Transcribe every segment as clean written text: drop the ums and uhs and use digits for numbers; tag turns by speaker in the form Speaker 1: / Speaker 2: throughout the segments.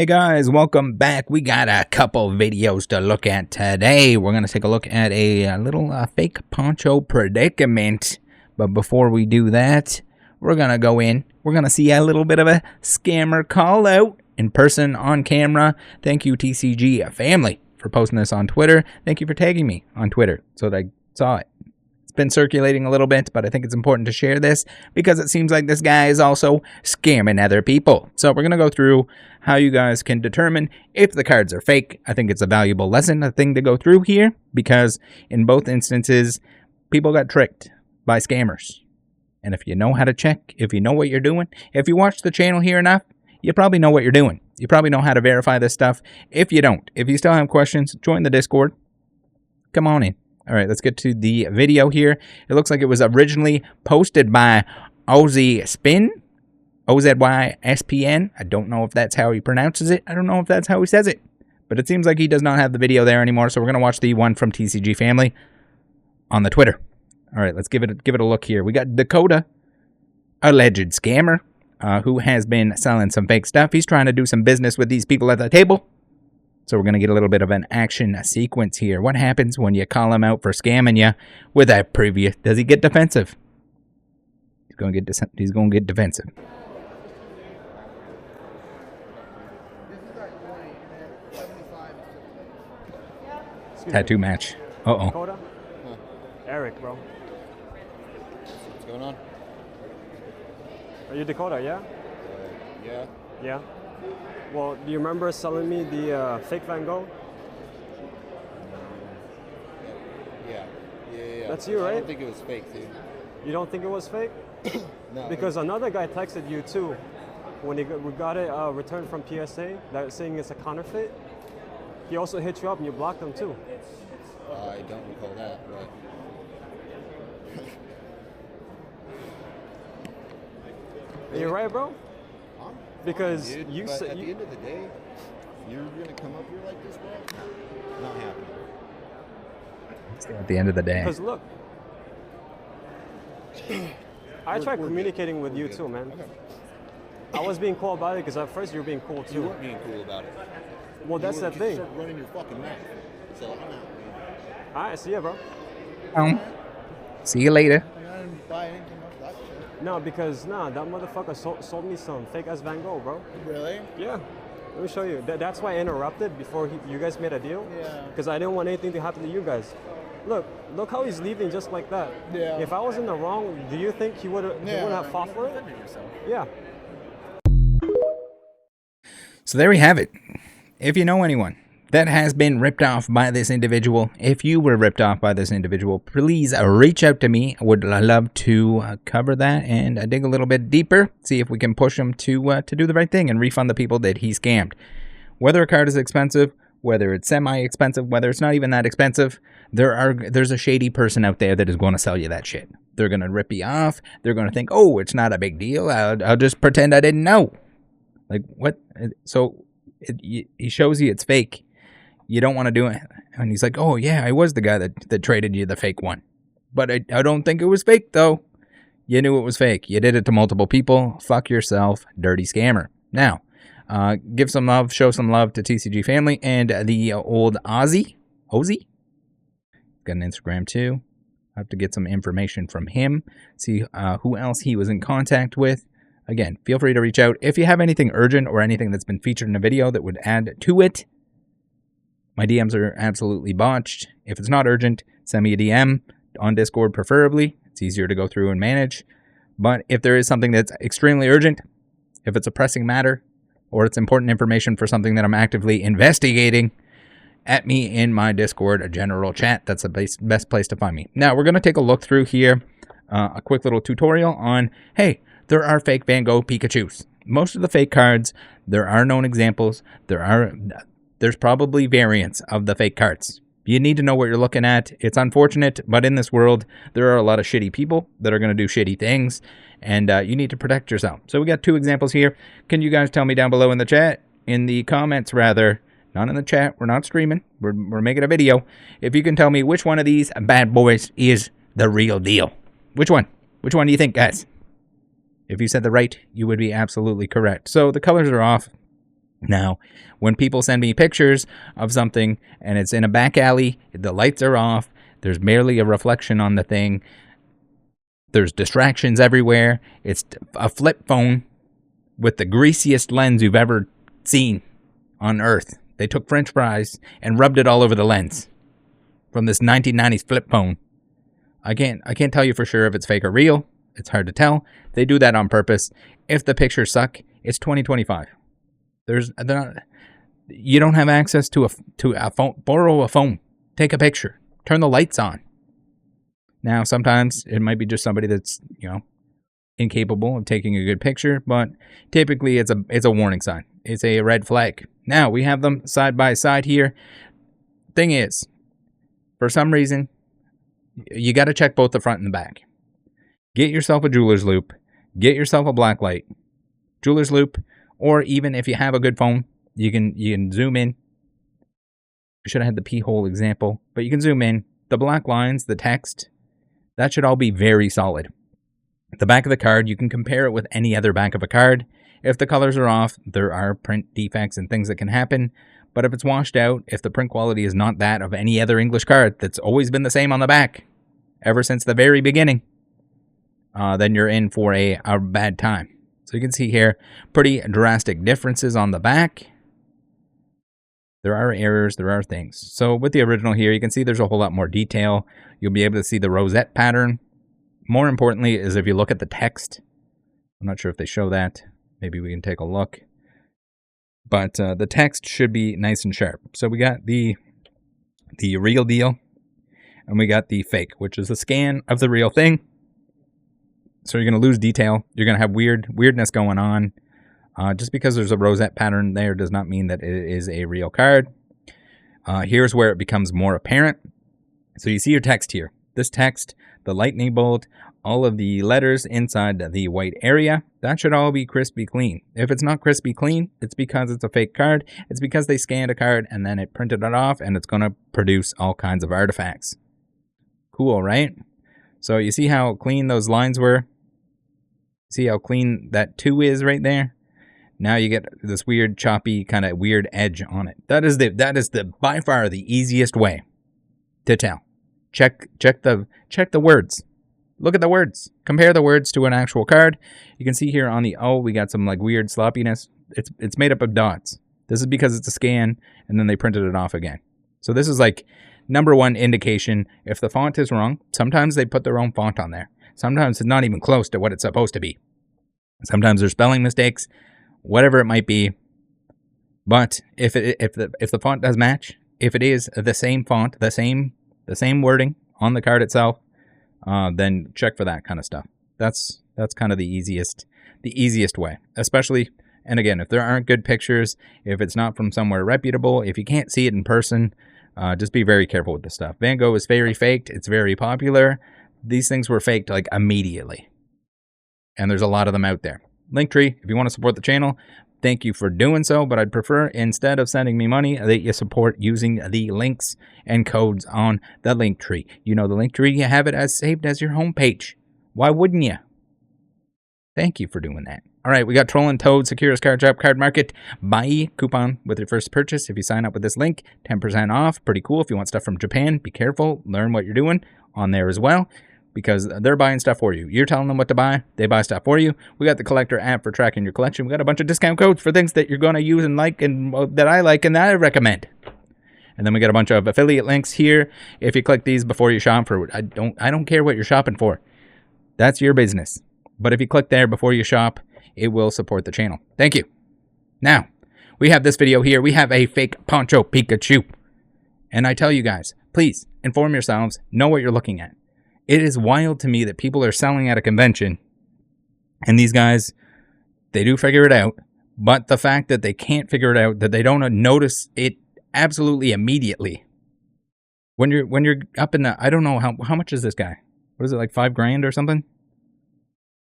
Speaker 1: Hey guys, welcome back. We got a couple videos to look at today. We're going to take a look at a little fake poncho predicament. But before we do that, we're going to go in. We're going to see a little bit of a scammer call out in person on camera. Thank you, TCG family, for posting this on Twitter. Thank you for tagging me on Twitter so that I saw it. It's been circulating a little bit, but I think it's important to share this because it seems like this guy is also scamming other people. So we're going to go through how you guys can determine if the cards are fake. I think it's a valuable lesson, a thing to go through here, because in both instances, people got tricked by scammers. And if you know how to check, if you know what you're doing, if you watch the channel here enough, you probably know what you're doing. You probably know how to verify this stuff. If you don't, if you still have questions, join the Discord. Come on in. All right, let's get to the video here. It looks like it was originally posted by Ozzy Spin, OZYSPN. I don't know if that's how he pronounces it. I don't know if that's how he says it. But it seems like he does not have the video there anymore, so we're going to watch the one from TCG Family on the Twitter. All right, let's give it a look here. We got Dakota, alleged scammer, who has been selling some fake stuff. He's trying to do some business with these people at the table. So we're going to get a little bit of an action sequence here. What happens when you call him out for scamming you with a previous? Does he get defensive? He's going to get defensive. Tattoo match. Uh-oh.
Speaker 2: Dakota? Huh. Eric, bro.
Speaker 3: What's going on?
Speaker 2: Are you Dakota, yeah?
Speaker 3: Yeah.
Speaker 2: Yeah? Well, do you remember selling me the fake Van Gogh?
Speaker 3: Yeah.
Speaker 2: That's you, right?
Speaker 3: I don't think it was fake, dude.
Speaker 2: You don't think it was fake?
Speaker 3: No.
Speaker 2: Because another guy texted you too when we got it returned from PSA that saying it's a counterfeit. He also hit you up and you blocked him too.
Speaker 3: I don't recall that, but...
Speaker 2: You're right, bro?
Speaker 3: Huh?
Speaker 2: Because
Speaker 3: Dude,
Speaker 2: you
Speaker 3: but
Speaker 2: said...
Speaker 3: at the end of the day, you're going to come up here like this, bro? Not happening.
Speaker 1: At the end of the day.
Speaker 2: Because look, I tried communicating with you too, man.
Speaker 3: Okay.
Speaker 2: I was being cool about it because at first you were being cool too.
Speaker 3: You weren't being cool about it.
Speaker 2: Well, that's the thing.
Speaker 3: You running your fucking mouth. So I'm out, man.
Speaker 2: Alright, see ya, bro.
Speaker 1: See you later.
Speaker 3: I didn't buy anything off that shit.
Speaker 2: No, because that motherfucker sold me some fake ass Van Gogh, bro.
Speaker 3: Really?
Speaker 2: Yeah. Let me show you. That's why I interrupted before you guys made a deal.
Speaker 3: Yeah.
Speaker 2: Because I didn't want anything to happen to you guys. Look how he's leaving just like that.
Speaker 3: Yeah.
Speaker 2: If I was in the wrong, do you think he would have fought for it? Yeah.
Speaker 1: So there we have it. If you know anyone that has been ripped off by this individual, if you were ripped off by this individual, please reach out to me. I would love to cover that and dig a little bit deeper, see if we can push him to do the right thing and refund the people that he scammed. Whether a card is expensive, whether it's semi-expensive, whether it's not even that expensive, there's a shady person out there that is going to sell you that shit. They're going to rip you off. They're going to think, oh, it's not a big deal. I'll just pretend I didn't know. Like, what? So he shows you it's fake. You don't want to do it. And he's like, oh, yeah, I was the guy that traded you the fake one. But I don't think it was fake, though. You knew it was fake. You did it to multiple people. Fuck yourself, dirty scammer. Now, give some love, show some love to TCG Family and the old Ozzy. Got an Instagram, too. I have to get some information from him. See who else he was in contact with. Again, feel free to reach out. If you have anything urgent or anything that's been featured in a video that would add to it, my DMs are absolutely botched. If it's not urgent, send me a DM on Discord preferably. It's easier to go through and manage. But if there is something that's extremely urgent, if it's a pressing matter, or it's important information for something that I'm actively investigating, at me in my Discord, a general chat. That's the best place to find me. Now, we're going to take a look through here, a quick little tutorial on, hey, there are fake Van Gogh Pikachus. Most of the fake cards, there are known examples. There's probably variants of the fake cards. You need to know what you're looking at. It's unfortunate, but in this world, there are a lot of shitty people that are going to do shitty things, and you need to protect yourself. So we got two examples here. Can you guys tell me down below in the chat, in the comments rather, not in the chat, we're not streaming, we're making a video, if you can tell me which one of these bad boys is the real deal. Which one? Which one do you think, guys? If you said the right, you would be absolutely correct. So the colors are off. Now, when people send me pictures of something and it's in a back alley, the lights are off, there's barely a reflection on the thing, there's distractions everywhere, it's a flip phone with the greasiest lens you've ever seen on Earth. They took French fries and rubbed it all over the lens from this 1990s flip phone. I can't tell you for sure if it's fake or real. It's hard to tell. They do that on purpose. If the pictures suck, it's 2025. You don't have access to a phone. Borrow a phone. Take a picture. Turn the lights on. Now, sometimes it might be just somebody that's, incapable of taking a good picture, but typically it's a warning sign. It's a red flag. Now, we have them side by side here. Thing is, for some reason, you got to check both the front and the back. Get yourself a jeweler's loupe. Get yourself a black light. Jeweler's loupe, or even if you have a good phone, you can zoom in. I should have had the P-hole example, but you can zoom in. The black lines, the text, that should all be very solid. The back of the card, you can compare it with any other back of a card. If the colors are off, there are print defects and things that can happen. But if it's washed out, if the print quality is not that of any other English card that's always been the same on the back, ever since the very beginning, then you're in for a bad time. So you can see here, pretty drastic differences on the back. There are errors, there are things. So with the original here, you can see there's a whole lot more detail. You'll be able to see the rosette pattern. More importantly is if you look at the text. I'm not sure if they show that. Maybe we can take a look. But the text should be nice and sharp. So we got the real deal, and we got the fake, which is a scan of the real thing. So you're going to lose detail. You're going to have weirdness going on. Just because there's a rosette pattern there does not mean that it is a real card. Here's where it becomes more apparent. So you see your text here. This text, the lightning bolt, all of the letters inside the white area, that should all be crispy clean. If it's not crispy clean, it's because it's a fake card. It's because they scanned a card and then it printed it off, and it's going to produce all kinds of artifacts. Cool, right? So you see how clean those lines were? See how clean that 2 is right there? Now you get this weird, choppy, kind of weird edge on it. That is the by far the easiest way to tell. Check the words. Look at the words. Compare the words to an actual card. You can see here on the O, we got some like weird sloppiness. It's made up of dots. This is because it's a scan, and then they printed it off again. So this is like number one indication if the font is wrong. Sometimes they put their own font on there. Sometimes it's not even close to what it's supposed to be. Sometimes there's spelling mistakes, whatever it might be. But if the font does match, if it is the same font, the same wording on the card itself, then check for that kind of stuff. That's kind of the easiest way. Especially, and again, if there aren't good pictures, if it's not from somewhere reputable, if you can't see it in person, just be very careful with this stuff. Van Gogh is very faked. It's very popular. These things were faked like immediately. And there's a lot of them out there. Linktree, if you want to support the channel, thank you for doing so, but I'd prefer, instead of sending me money, that you support using the links and codes on the Linktree. You know the Linktree, you have it as saved as your homepage. Why wouldn't you? Thank you for doing that. All right, we got Troll and Toad, Securus Card Shop, Card Market, buy coupon with your first purchase. If you sign up with this link, 10% off. Pretty cool. If you want stuff from Japan, be careful. Learn what you're doing on there as well, because they're buying stuff for you. You're telling them what to buy. They buy stuff for you. We got the collector app for tracking your collection. We got a bunch of discount codes for things that you're going to use and like, and that I like and that I recommend. And then we got a bunch of affiliate links here. If you click these before you shop for, I don't care what you're shopping for. That's your business. But if you click there before you shop, it will support the channel. Thank you. Now, we have this video here. We have a fake Poncho Pikachu. And I tell you guys, please inform yourselves. Know what you're looking at. It is wild to me that people are selling at a convention, and these guys, they do figure it out, but the fact that they can't figure it out, that they don't notice it absolutely immediately. When you're up in the, I don't know, how much is this guy? What is it, like $5,000 or something?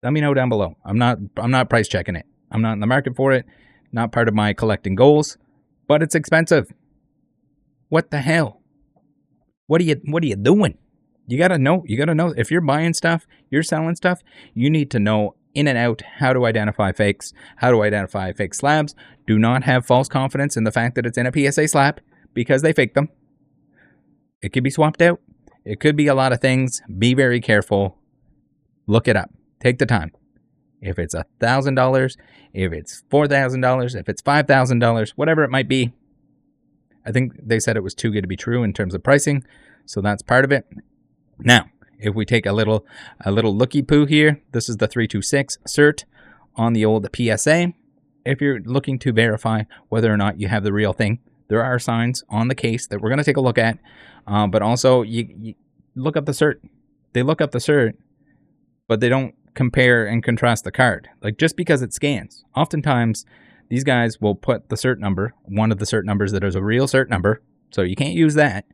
Speaker 1: Let me know down below. I'm not price checking it. I'm not in the market for it. Not part of my collecting goals, but it's expensive. What the hell? What are you doing? You gotta know if you're buying stuff, you're selling stuff, you need to know in and out, how to identify fakes, how to identify fake slabs. Do not have false confidence in the fact that it's in a PSA slab because they fake them. It could be swapped out. It could be a lot of things. Be very careful. Look it up. Take the time. If it's $1,000, if it's $4,000, if it's $5,000, whatever it might be. I think they said it was too good to be true in terms of pricing, so that's part of it. Now, if we take a little looky-poo here, this is the 326 cert on the old PSA. If you're looking to verify whether or not you have the real thing, there are signs on the case that we're going to take a look at, but also you look up the cert. They look up the cert, but they don't compare and contrast the card. Like, just because it scans, oftentimes these guys will put the cert number, one of the cert numbers that is a real cert number, so you can't use that.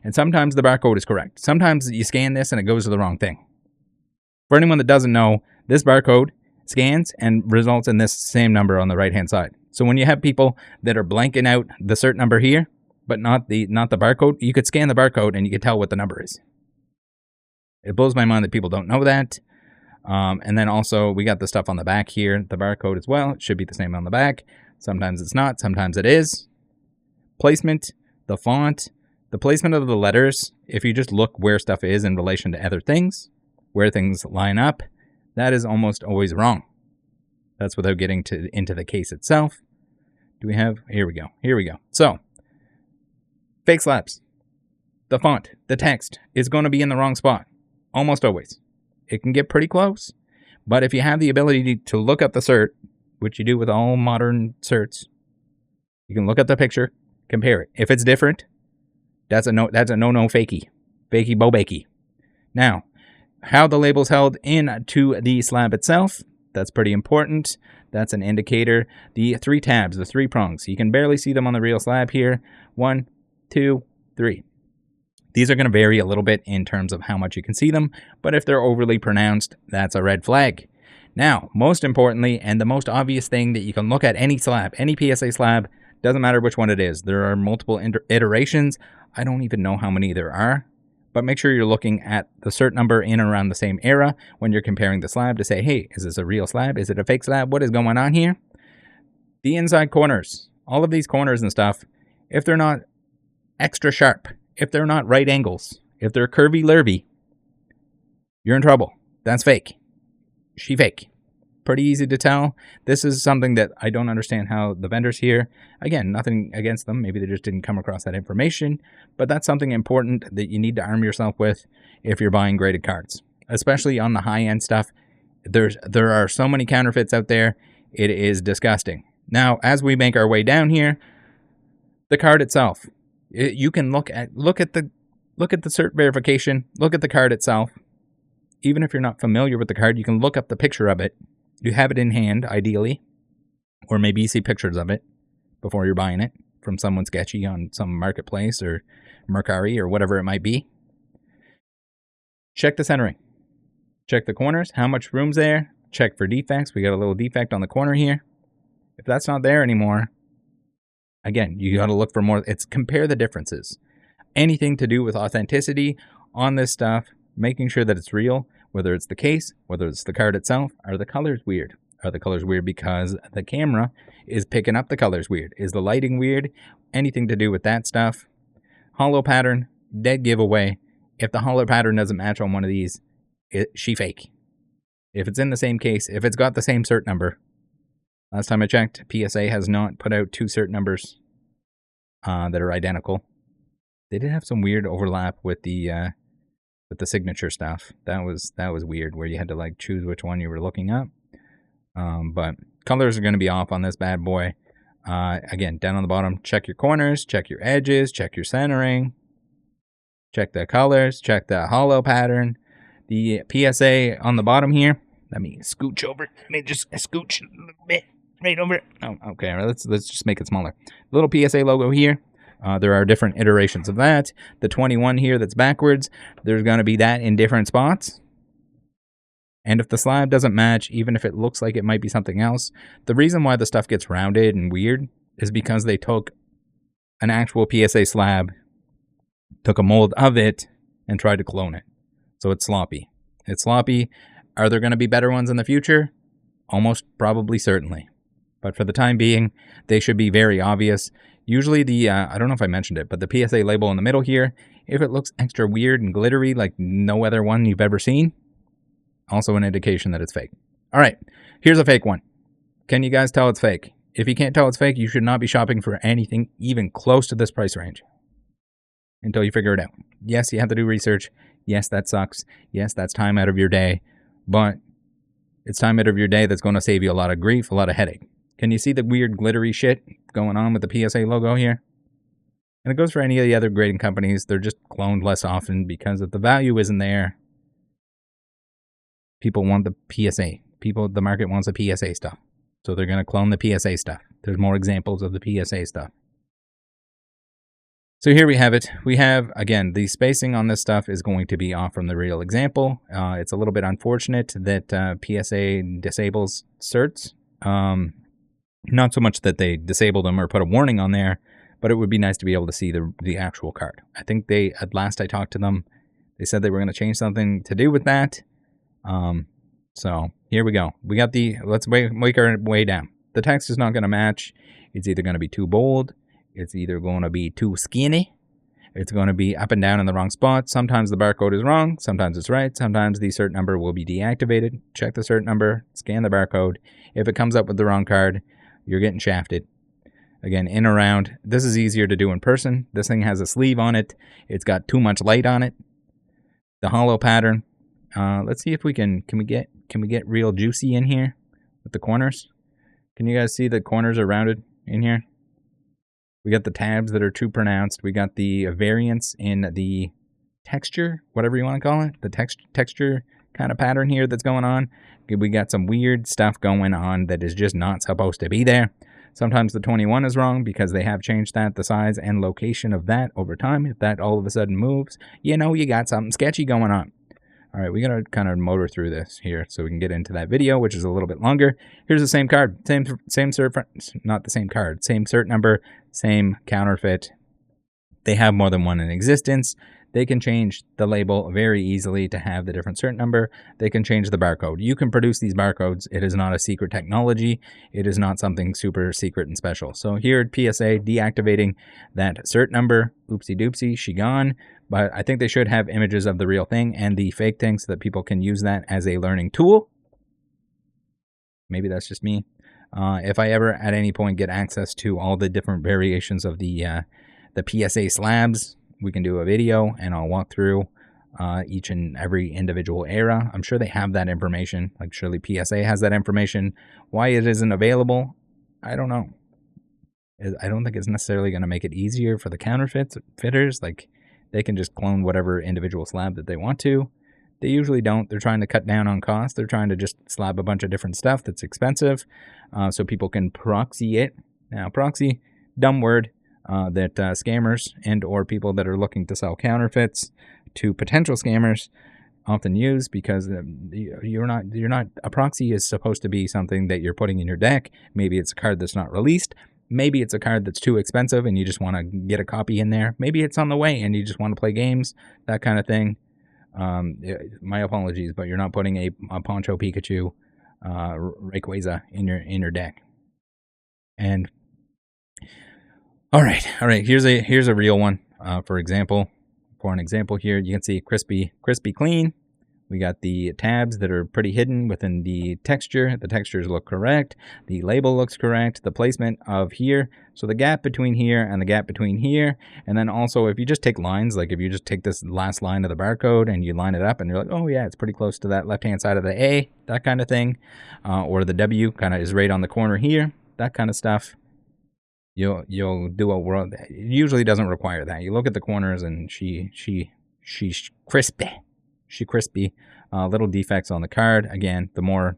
Speaker 1: And sometimes the barcode is correct. Sometimes you scan this and it goes to the wrong thing. For anyone that doesn't know, this barcode scans and results in this same number on the right-hand side. So when you have people that are blanking out the cert number here, but not the barcode, you could scan the barcode and you could tell what the number is. It blows my mind that people don't know that. And then also we got the stuff on the back here, the barcode as well. It should be the same on the back. Sometimes it's not, sometimes it is. Placement, the font, the placement of the letters. If you just look where stuff is in relation to other things, where things line up, that is almost always wrong. That's without getting into the case itself. Do we have, here we go. So, fake slabs. The font, the text is going to be in the wrong spot. Almost always. It can get pretty close, but if you have the ability to look up the cert, which you do with all modern certs, you can look at the picture, compare it. If it's different, that's a no fakey bo bakey. Now, how the label's held into the slab itself, that's pretty important. That's an indicator. The 3 tabs, the 3 prongs, you can barely see them on the real slab here. 1, 2, 3. These are going to vary a little bit in terms of how much you can see them, but if they're overly pronounced, that's a red flag. Now, most importantly, and the most obvious thing that you can look at any slab, any PSA slab, doesn't matter which one it is. There are multiple iterations. I don't even know how many there are, but make sure you're looking at the cert number in and around the same era when you're comparing the slab to say, hey, is this a real slab? Is it a fake slab? What is going on here? The inside corners, all of these corners and stuff, if they're not extra sharp, if they're not right angles, if they're curvy-lurvy, you're in trouble. That's fake. She fake. Pretty easy to tell. This is something that I don't understand how the vendors here, again, nothing against them, maybe they just didn't come across that information, but that's something important that you need to arm yourself with if you're buying graded cards, especially on the high-end stuff. There are so many counterfeits out there, it is disgusting. Now, as we make our way down here, the card itself. You can look at the cert verification, look at the card itself. Even if you're not familiar with the card, you can look up the picture of it. You have it in hand, ideally, or maybe you see pictures of it before you're buying it from someone sketchy on some marketplace or Mercari or whatever it might be. Check the centering. Check the corners, how much room's there. Check for defects. We got a little defect on the corner here. If that's not there anymore, again, you got to look for more. It's compare the differences. Anything to do with authenticity on this stuff, making sure that it's real, whether it's the case, whether it's the card itself. Are the colors weird? Are the colors weird because the camera is picking up the colors weird? Is the lighting weird? Anything to do with that stuff. Hollow pattern, dead giveaway. If the hollow pattern doesn't match on one of these, she fake. If it's in the same case, if it's got the same cert number. Last time I checked, PSA has not put out 2 cert numbers that are identical. They did have some weird overlap with the signature stuff. That was weird, where you had to like choose which one you were looking up. But colors are going to be off on this bad boy. Again, down on the bottom, check your corners, check your edges, check your centering, check the colors, check the hollow pattern. The PSA on the bottom here. Let me scooch over. Let me just scooch a little bit. Right over. Oh, okay. Let's just make it smaller. Little PSA logo here. There are different iterations of that. The 21 here that's backwards, there's going to be that in different spots. And if the slab doesn't match, even if it looks like it might be something else, the reason why the stuff gets rounded and weird is because they took an actual PSA slab, took a mold of it, and tried to clone it. So it's sloppy. It's sloppy. Are there going to be better ones in the future? Almost probably certainly. But for the time being, they should be very obvious. Usually the, I don't know if I mentioned it, but the PSA label in the middle here, if it looks extra weird and glittery like no other one you've ever seen, also an indication that it's fake. All right, here's a fake one. Can you guys tell it's fake? If you can't tell it's fake, you should not be shopping for anything even close to this price range until you figure it out. Yes, you have to do research. Yes, that sucks. Yes, that's time out of your day. But it's time out of your day that's going to save you a lot of grief, a lot of headache. Can you see the weird glittery shit going on with the PSA logo here? And it goes for any of the other grading companies. They're just cloned less often because if the value isn't there, people want the PSA. The market wants the PSA stuff. So they're going to clone the PSA stuff. There's more examples of the PSA stuff. So here we have it. We have, again, the spacing on this stuff is going to be off from the real example. It's a little bit unfortunate that PSA disables certs. Not so much that they disable them or put a warning on there, but it would be nice to be able to see the actual card. I think they, at last I talked to them, they said they were going to change something to do with that. So here we go. We got let's make our way down. The text is not going to match. It's either going to be too bold. It's either going to be too skinny. It's going to be up and down in the wrong spot. Sometimes the barcode is wrong. Sometimes it's right. Sometimes the cert number will be deactivated. Check the cert number. Scan the barcode. If it comes up with the wrong card, you're getting shafted. Again, in or around. This is easier to do in person. This thing has a sleeve on it. It's got too much light on it. The hollow pattern. Let's see if we can we get real juicy in here with the corners. Can you guys see the corners are rounded in here? We got the tabs that are too pronounced. We got the variance in the texture, whatever you want to call it. The texture kind of pattern here that's going on. We got some weird stuff going on that is just not supposed to be there. Sometimes the 21 is wrong because they have changed the size and location of that over time. If that all of a sudden moves, you know you got something sketchy going on. All right, we got to kind of motor through this here so we can get into that video, which is a little bit longer. Here's the same card, same cert, not the same card, same cert number, same counterfeit. They have more than one in existence. They can change the label very easily to have the different cert number. They can change the barcode. You can produce these barcodes. It is not a secret technology. It is not something super secret and special. So here at PSA, deactivating that cert number. Oopsie doopsie, she gone. But I think they should have images of the real thing and the fake thing so that people can use that as a learning tool. Maybe that's just me. If I ever at any point get access to all the different variations of the PSA slabs, we can do a video and I'll walk through each and every individual era. I'm sure they have that information. Like surely PSA has that information. Why it isn't available, I don't know. I don't think it's necessarily going to make it easier for the counterfeiters. Like they can just clone whatever individual slab that they want to. They usually don't. They're trying to cut down on cost. They're trying to just slab a bunch of different stuff that's expensive so people can proxy it. Now, proxy, dumb word that scammers and or people that are looking to sell counterfeits to potential scammers often use because you're not a proxy is supposed to be something that you're putting in your deck. Maybe it's a card that's not released. Maybe it's a card that's too expensive and you just want to get a copy in there. Maybe it's on the way and you just want to play games, that kind of thing. My apologies, but you're not putting a Poncho Pikachu Rayquaza in your deck. And all right. Here's a real one. For an example here, you can see crispy clean. We got the tabs that are pretty hidden within the texture. The textures look correct. The label looks correct. The placement of here. So the gap between here and the gap between here. And then also if you just take lines, like if you just take this last line of the barcode and you line it up and you're like, oh yeah, it's pretty close to that left-hand side of the A, that kind of thing. Or the W kind of is right on the corner here, that kind of stuff. You'll do a world. It usually doesn't require that. You look at the corners and she's crispy. Little defects on the card. Again, the more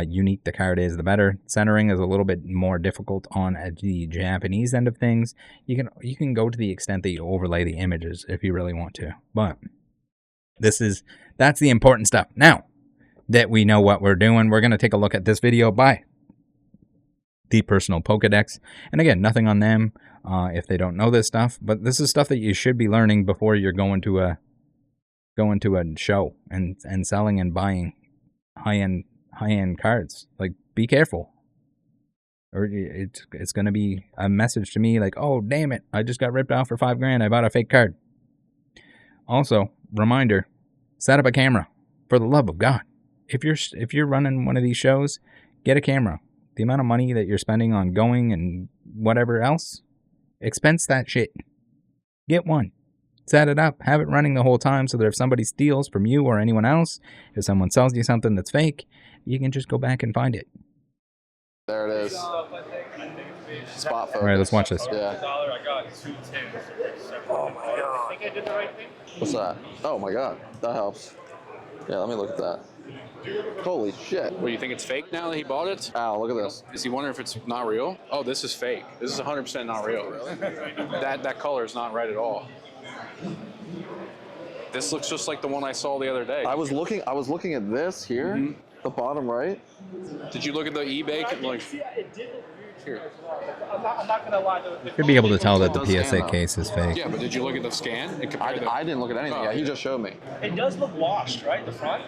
Speaker 1: unique the card is, the better. Centering is a little bit more difficult on the Japanese end of things. You can go to the extent that you overlay the images if you really want to. But that's the important stuff. Now that we know what we're doing, we're going to take a look at this video by the Personal Pokedex. And again, nothing on them if they don't know this stuff. But this is stuff that you should be learning before you're going to a show and selling and buying high-end high-end cards. Like, be careful. Or it's going to be a message to me like, oh, damn it, I just got ripped off for $5,000. I bought a fake card. Also, reminder, set up a camera. For the love of God. If you're running one of these shows, get a camera. The amount of money that you're spending on going and whatever else, expense that shit. Get one. Set it up. Have it running the whole time so that if somebody steals from you or anyone else, if someone sells you something that's fake, you can just go back and find it.
Speaker 4: There it is. Spot focus.
Speaker 1: All right, let's watch this.
Speaker 4: Yeah.
Speaker 5: Oh my god. I think I did the right thing.
Speaker 4: What's that? Oh my god. That helps. Yeah, let me look at that. Holy shit.
Speaker 6: What, do you think it's fake now that he bought it?
Speaker 4: Ow, look at this.
Speaker 6: Is he wondering if it's not real? Oh, this is fake. This is 100% not real. That color is not right at all. This looks just like the one I saw the other day.
Speaker 4: I was looking at this here, the bottom right.
Speaker 6: Did you look at the eBay? Like,
Speaker 5: It did look weird. I'm not gonna lie.
Speaker 1: You should be able to tell that the
Speaker 4: It does
Speaker 1: PSA
Speaker 4: scan, though.
Speaker 1: case is fake.
Speaker 6: yeah, but did you look at the scan? And compare the,
Speaker 4: I didn't look at anything. Yeah, he just showed me.
Speaker 5: It does look washed, right? The front.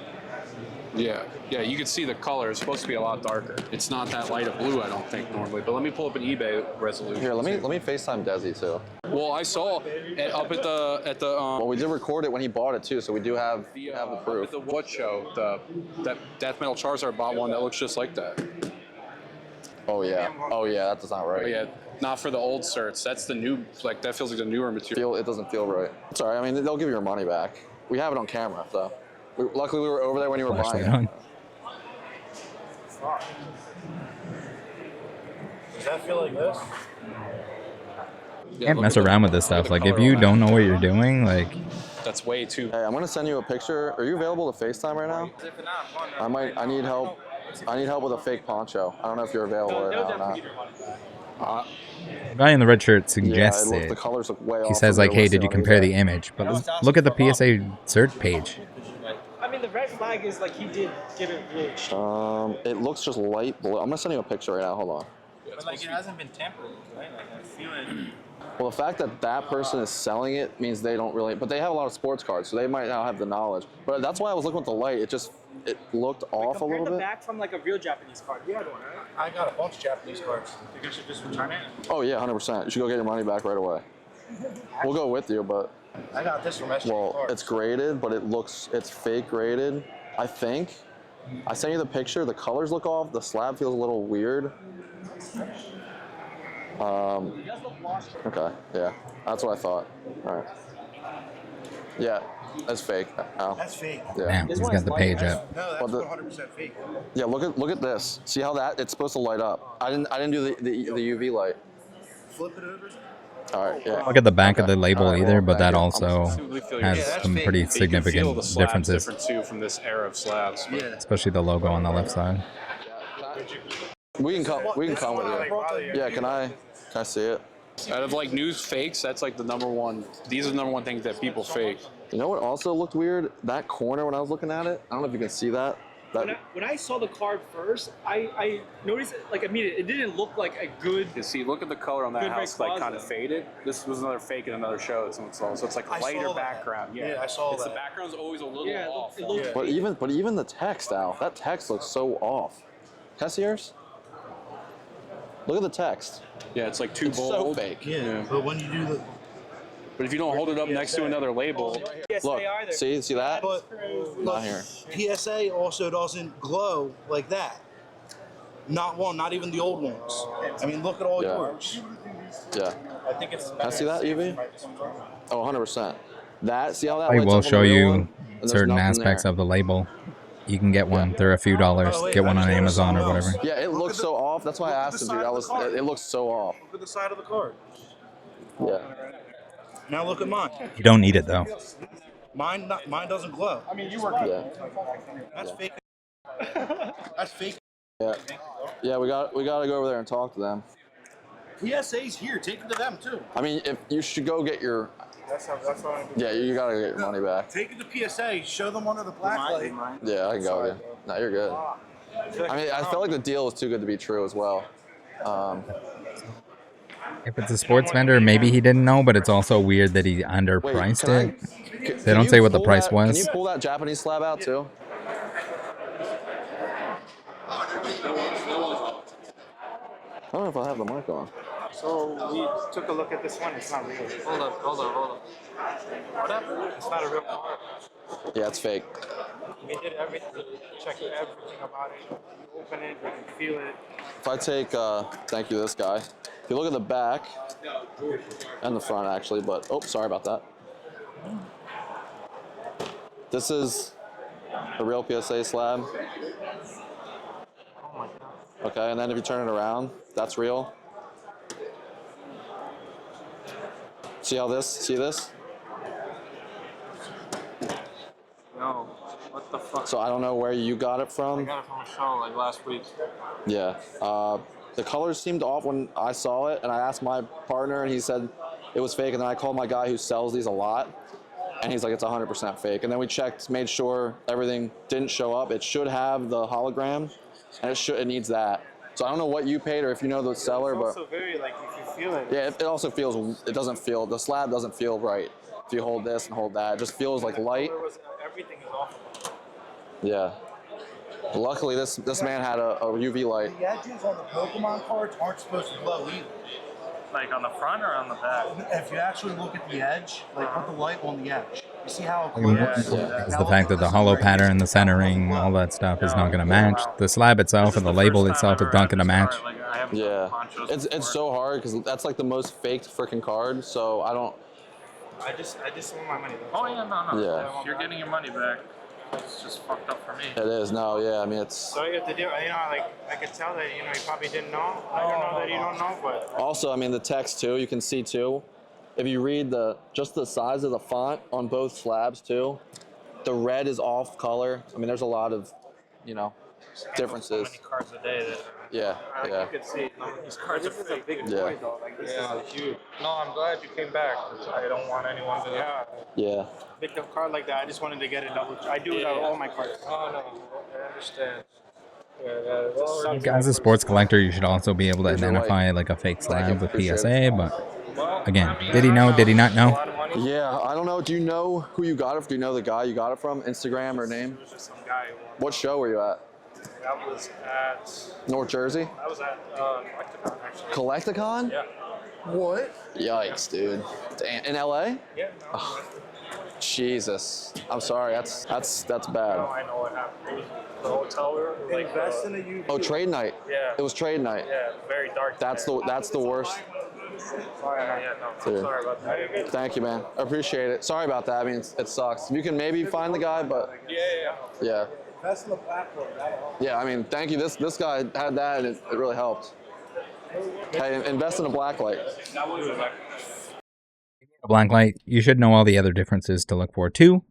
Speaker 6: yeah, you can see the color. It's supposed to be a lot darker. It's not that light of blue, I don't think, normally. But let me pull up an eBay resolution.
Speaker 4: Here, let me FaceTime Desi too.
Speaker 6: Well, I saw it up at the
Speaker 4: Well, we did record it when he bought it too, so we do have the proof.
Speaker 6: At the what show? That Death Metal Charizard bought one that looks just like that.
Speaker 4: Oh yeah, that does not right.
Speaker 6: But yeah, not for the old certs. That's the new, like that feels like the newer material.
Speaker 4: It doesn't feel right. Sorry, I mean they'll give you your money back. We have it on camera, so. Luckily we were over there when you were buying
Speaker 1: Flashlight
Speaker 4: it.
Speaker 1: on.
Speaker 5: Does that feel like this?
Speaker 6: Yeah,
Speaker 1: Can't
Speaker 6: look
Speaker 1: mess
Speaker 6: at
Speaker 1: around with
Speaker 6: the-
Speaker 1: this stuff.
Speaker 6: look
Speaker 1: Like,
Speaker 6: at
Speaker 1: if
Speaker 6: the
Speaker 1: you
Speaker 6: color
Speaker 1: don't
Speaker 6: on
Speaker 1: know
Speaker 6: that.
Speaker 1: what you're doing, like,
Speaker 6: That's way too.
Speaker 4: Hey, I'm gonna send you a picture. Are you available to FaceTime right now? I need help. I need help with a fake poncho. I don't know if you're available right now or not.
Speaker 1: the guy in the red shirt
Speaker 4: Yeah,
Speaker 1: suggests
Speaker 4: the
Speaker 1: it.
Speaker 4: colors look way off.
Speaker 1: He says,
Speaker 4: from
Speaker 1: like,
Speaker 4: your
Speaker 1: hey,
Speaker 4: listing
Speaker 1: did you
Speaker 4: on
Speaker 1: compare the
Speaker 4: eBay.
Speaker 1: image? But look at the PSA cert page.
Speaker 5: I mean, the red flag is like he did give it bleached.
Speaker 4: It looks just light blue. I'm gonna send you a picture right now. Hold on.
Speaker 7: But like it hasn't been tampered, right? Like I feel it.
Speaker 4: Well, the fact that that person is selling it means they don't really, but they have a lot of sports cards, so they might not have the knowledge. But that's why I was looking with the light. It looked off a
Speaker 5: Compare
Speaker 4: little
Speaker 5: the
Speaker 4: bit.
Speaker 5: back from like a real Japanese card. You had one, right?
Speaker 7: I got a bunch of Japanese cards. Think I should just return it?
Speaker 4: Oh yeah, 100%. You should go get your money back right away. We'll go with you, but
Speaker 7: I got this from SJ
Speaker 4: well,
Speaker 7: Cards.
Speaker 4: it's graded, but it's fake graded. I think. I sent you the picture. The colors look off. The slab feels a little weird. Okay, yeah, that's what I thought. All right. Yeah, that's fake. Al.
Speaker 7: That's fake.
Speaker 4: Yeah.
Speaker 1: Damn, he's got the page up.
Speaker 7: No, that's
Speaker 4: Well,
Speaker 7: 100% fake.
Speaker 4: Yeah, look at this. See how it's supposed to light up. I didn't do the UV light.
Speaker 7: Flip it over.
Speaker 4: All right, yeah.
Speaker 1: Look at the back of the label
Speaker 4: All right,
Speaker 1: either,
Speaker 4: well,
Speaker 1: but that
Speaker 4: thank you.
Speaker 1: also has
Speaker 7: that's
Speaker 1: some
Speaker 7: fake.
Speaker 1: pretty
Speaker 6: You can feel
Speaker 1: significant
Speaker 6: the slabs
Speaker 1: differences,
Speaker 6: different too from this era of slabs.
Speaker 7: Yeah.
Speaker 1: especially the logo on the left side.
Speaker 4: We can come with you. Yeah, can I see it?
Speaker 6: Out of like news fakes, that's like the number one. These are the number one things that people fake.
Speaker 4: You know what also looked weird? That corner when I was looking at it. I don't know if you can see that.
Speaker 5: When I saw the card first, I noticed it, like immediately. It didn't look like a good.
Speaker 6: You see, look at the color on that
Speaker 5: Good
Speaker 6: house,
Speaker 5: red
Speaker 6: like
Speaker 5: closet.
Speaker 6: kind of faded. This was another fake in another show that someone saw. So it's like
Speaker 7: I
Speaker 6: lighter
Speaker 7: saw that.
Speaker 6: background.
Speaker 7: Yeah, I saw
Speaker 6: it's
Speaker 7: that.
Speaker 6: The background's always a little
Speaker 5: Yeah,
Speaker 6: off.
Speaker 5: it looked.
Speaker 4: But even the text, Al, that text looks so off. Can I see yours? Look at the text.
Speaker 6: Yeah, it's like too
Speaker 4: It's so
Speaker 6: bold.
Speaker 4: fake.
Speaker 7: Yeah, but when you do the...
Speaker 6: But if you don't hold it up next to another label,
Speaker 5: PSA
Speaker 4: Look,
Speaker 5: either.
Speaker 4: see that?
Speaker 7: But
Speaker 4: Not here.
Speaker 7: PSA also doesn't glow like that. Not even the old ones. I mean, look at all
Speaker 4: Yeah.
Speaker 7: yours.
Speaker 4: Yeah.
Speaker 7: I think it's
Speaker 4: Can I see that, UV? Oh, 100%. That, see how that
Speaker 1: I
Speaker 4: lights
Speaker 1: will
Speaker 4: up on
Speaker 1: show
Speaker 4: the real
Speaker 1: you
Speaker 4: one? And there's
Speaker 1: certain
Speaker 4: nothing
Speaker 1: aspects
Speaker 4: there.
Speaker 1: of the label. You can get one. They're a few dollars.
Speaker 7: Oh, wait,
Speaker 1: Get one
Speaker 7: I
Speaker 1: on
Speaker 7: just noticed
Speaker 1: Amazon or
Speaker 7: something
Speaker 1: whatever.
Speaker 7: else.
Speaker 4: Yeah, it
Speaker 7: Look
Speaker 4: looks
Speaker 7: at
Speaker 4: so off. That's why I
Speaker 7: look at
Speaker 4: asked
Speaker 7: the
Speaker 4: him, dude.
Speaker 7: side of the card.
Speaker 4: It looks so off.
Speaker 7: Look at the side of the card.
Speaker 4: Yeah.
Speaker 7: Now look at mine.
Speaker 1: You don't need it though.
Speaker 7: Mine doesn't glow. I mean, you were.
Speaker 4: Yeah.
Speaker 7: That's fake. That's fake.
Speaker 4: Yeah. Yeah, we got to go over there and talk to them.
Speaker 7: PSA's here. Take it to them too.
Speaker 4: I mean, if you should go get your.
Speaker 7: That's what I'm doing.
Speaker 4: Yeah, you got to get your money back.
Speaker 7: Take it to PSA. Show them under the black light.
Speaker 4: Yeah, I can go with you. No, you're good. I mean, I felt like the deal was too good to be true as well.
Speaker 1: If it's a sports vendor, maybe he didn't know, but it's also weird that he underpriced it. They don't say what the price was.
Speaker 4: Can you pull that Japanese slab out too? I don't know if I have the mic on.
Speaker 8: So we took a look at this one. It's not real.
Speaker 6: Hold up. What happened?
Speaker 8: It's not a real card.
Speaker 4: Yeah, it's fake.
Speaker 8: We did everything. Checked everything about it. You open it, you can feel it.
Speaker 4: If I take, thank you, this guy. If you look at the back and the front, actually, but oh, sorry about that. This is a real PSA slab.
Speaker 8: Oh my god.
Speaker 4: Okay, and then if you turn it around, that's real. See this?
Speaker 8: No. What the fuck?
Speaker 4: So I don't know where you got it
Speaker 8: I
Speaker 4: from.
Speaker 8: got it from a show like last week.
Speaker 4: Yeah. The colors seemed off when I saw it, and I asked my partner, and he said it was fake. And then I called my guy who sells these a lot, and he's like, it's 100% fake. And then we checked, made sure everything didn't show up. It should have the hologram, and it needs that. So I don't know what you paid or if you know the seller,
Speaker 8: It's
Speaker 4: but
Speaker 8: also very like if you feel it.
Speaker 4: yeah, it also feels. It doesn't feel. The slab doesn't feel right. If you hold this and hold that, it just feels like light.
Speaker 8: Everything is off.
Speaker 4: Yeah. Luckily, this man had a UV light.
Speaker 7: The edges on the Pokemon cards aren't supposed to glow either.
Speaker 8: Like on the front or on the back?
Speaker 7: If you actually look at the edge, like put the light on the edge. You see how it
Speaker 1: Is
Speaker 7: glows?
Speaker 1: the fact that the hollow pattern, the centering, all that stuff is not going to match. The slab itself and the label itself is not going to match.
Speaker 4: Yeah. It's so hard because that's like the most faked freaking card. So I don't.
Speaker 8: I just want my money back.
Speaker 5: Oh yeah, no.
Speaker 4: Yeah.
Speaker 5: You're getting your money back. It's just fucked up for me.
Speaker 4: It is. No. Yeah. I mean, it's.
Speaker 8: So you have to do, you know, like I could tell that you probably didn't know. I don't know that you don't know, but
Speaker 4: Also, I mean, the text too. You can see too. If you read just the size of the font on both slabs too, the red is off color. I mean, there's a lot of, differences.
Speaker 8: so many cards a day that
Speaker 4: Yeah. Yeah.
Speaker 8: you could see. These cards are fake. Big
Speaker 4: Yeah.
Speaker 8: boy though. Like this is huge. No, I'm glad you came back. I don't want anyone to. Yeah.
Speaker 4: Yeah.
Speaker 8: Picked a card like that. I just wanted to get it double. I do it on all my cards. Oh no, I understand. Yeah,
Speaker 1: As a sports collector, you should also be able to identify like a fake slab with PSA, but again, did he know? Did he not know?
Speaker 4: Yeah. I don't know. Do you know who you got it from? Do you know the guy you got it from? Instagram or name?
Speaker 8: Some guy.
Speaker 4: What show were you at?
Speaker 8: That was at.
Speaker 4: North Jersey?
Speaker 8: I was at Collecticon actually.
Speaker 4: Collecticon?
Speaker 8: Yeah.
Speaker 4: What? Yikes, dude. Damn. In LA?
Speaker 8: Yeah. No.
Speaker 4: Jesus. I'm sorry. That's bad.
Speaker 8: No, I know what happened. It was the hotel we were like.
Speaker 7: Invest in a UV.
Speaker 4: Oh, trade night.
Speaker 8: Yeah.
Speaker 4: It was trade night.
Speaker 8: Yeah, very dark.
Speaker 4: That's the worst.
Speaker 8: Sorry, yeah, no.
Speaker 4: Dude.
Speaker 8: Sorry about that.
Speaker 4: Thank you, man. I appreciate it. Sorry about that. I mean, it sucks. You can maybe find the guy, but yeah.
Speaker 7: Invest in the platform.
Speaker 4: Yeah, I mean, thank you. This guy had that, and it really helped. Hey, invest in a black light.
Speaker 1: A black light. You should know all the other differences to look for too.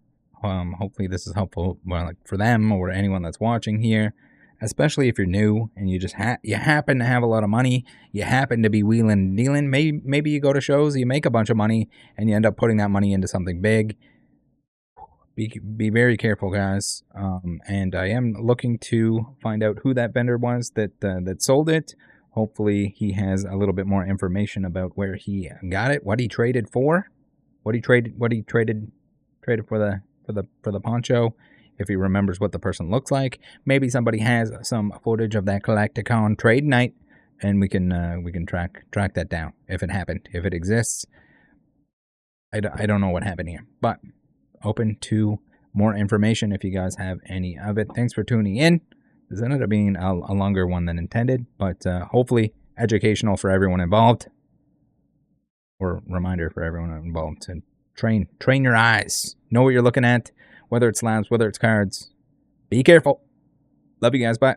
Speaker 1: Hopefully this is helpful, like for them or anyone that's watching here, especially if you're new and you just you happen to have a lot of money, you happen to be wheeling and dealing. Maybe you go to shows, you make a bunch of money, and you end up putting that money into something big. Be very careful, guys. And I am looking to find out who that vendor was that sold it. Hopefully he has a little bit more information about where he got it, what he traded for, what he traded for the poncho. If he remembers what the person looks like, maybe somebody has some footage of that Collecticon trade night, and we can track that down if it happened, if it exists. I don't know what happened here, but open to more information if you guys have any of it. Thanks for tuning in. This ended up being a longer one than intended, but hopefully educational for everyone involved, or reminder for everyone involved to train your eyes. Know what you're looking at, whether it's slabs, whether it's cards. Be careful. Love you guys. Bye.